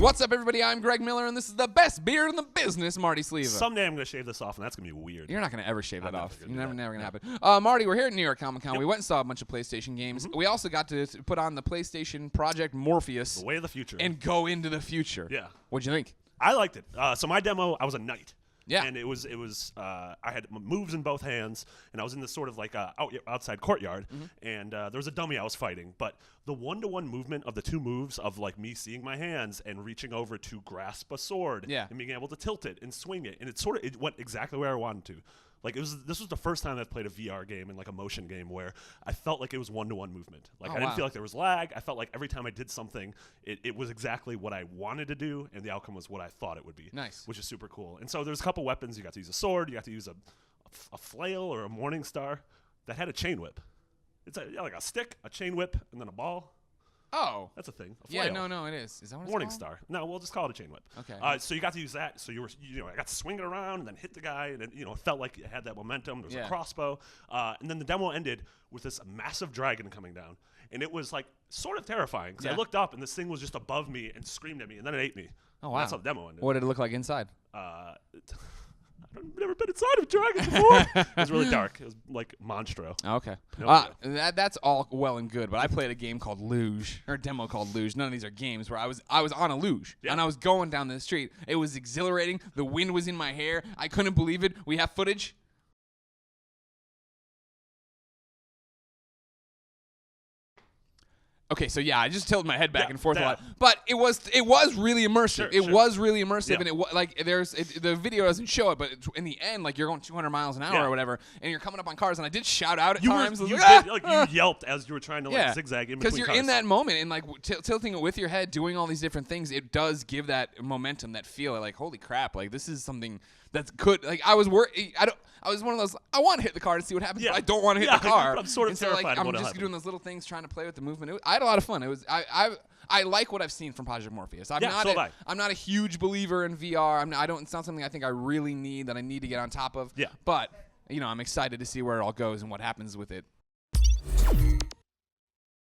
What's up, everybody? I'm Greg Miller, and this is the best beard in the business, Marty Sleva. Someday I'm going to shave this off, and that's going to be weird. You're not going to ever shave that off. Never going to happen. Yeah. Marty, we're here at New York Comic Con. Yep. We went and saw a bunch of PlayStation games. We also got to put on the PlayStation Project Morpheus. The way of the future. And go into the future. Yeah. What'd you think? I liked it. So my demo, I was a knight. Yeah. And it was. I had moves in both hands, and I was in this sort of like outside courtyard, and there was a dummy I was fighting. But the one-to-one movement of the two moves of like me seeing my hands and reaching over to grasp a sword, and being able to tilt it and swing it, and it went exactly where I wanted to. Like this was the first time I've played a VR game and like a motion game where I felt like it was one-to-one movement. Like I didn't feel like there was lag. I felt like every time I did something, it was exactly what I wanted to do, and the outcome was what I thought it would be. Nice. Which is super cool. And so there's a couple weapons. You got to use a sword. You got to use a flail or a morning star that had a chain whip. It's like a stick, a chain whip, and then a ball. Oh. That's a thing. A flail. Yeah, no, it is. Is that what it's Morning called? star. No, we'll just call it a chain whip. Okay. So you got to use that. So I got to swing it around and then hit the guy, and it felt like it had that momentum. There was a crossbow, and then the demo ended with this massive dragon coming down, and it was like sort of terrifying because I looked up and this thing was just above me and screamed at me, and then it ate me. Oh wow. That's how the demo ended. What did it look like inside? I've never been inside of a dragon before. It was really dark. It was like Monstro. Okay. That's all well and good, but I played a game called Luge, or a demo called Luge. None of these are games where I was on a luge, and I was going down the street. It was exhilarating. The wind was in my hair. I couldn't believe it. We have footage. Okay, so yeah, I just tilted my head back and forth a lot, but it was really immersive. It was really immersive, and it was like the video doesn't show it, but in the end, like you're going 200 miles an hour or whatever, and you're coming up on cars, and I did shout out at times. You yelped as you were trying to zigzag in between cars. Because you're in that moment and like tilting it with your head, doing all these different things. It does give that momentum, that feel like holy crap, like this is something that's good. Like I was worried. I was one of those. I want to hit the car to see what happens, but I don't want to hit the car. I'm sort of terrified. I'm just doing those little things, trying to play with the movement. I had a lot of fun. It was. I like what I've seen from Project Morpheus. I'm not a huge believer in VR. It's not something I think I really need, that I need to get on top of. Yeah. But I'm excited to see where it all goes and what happens with it.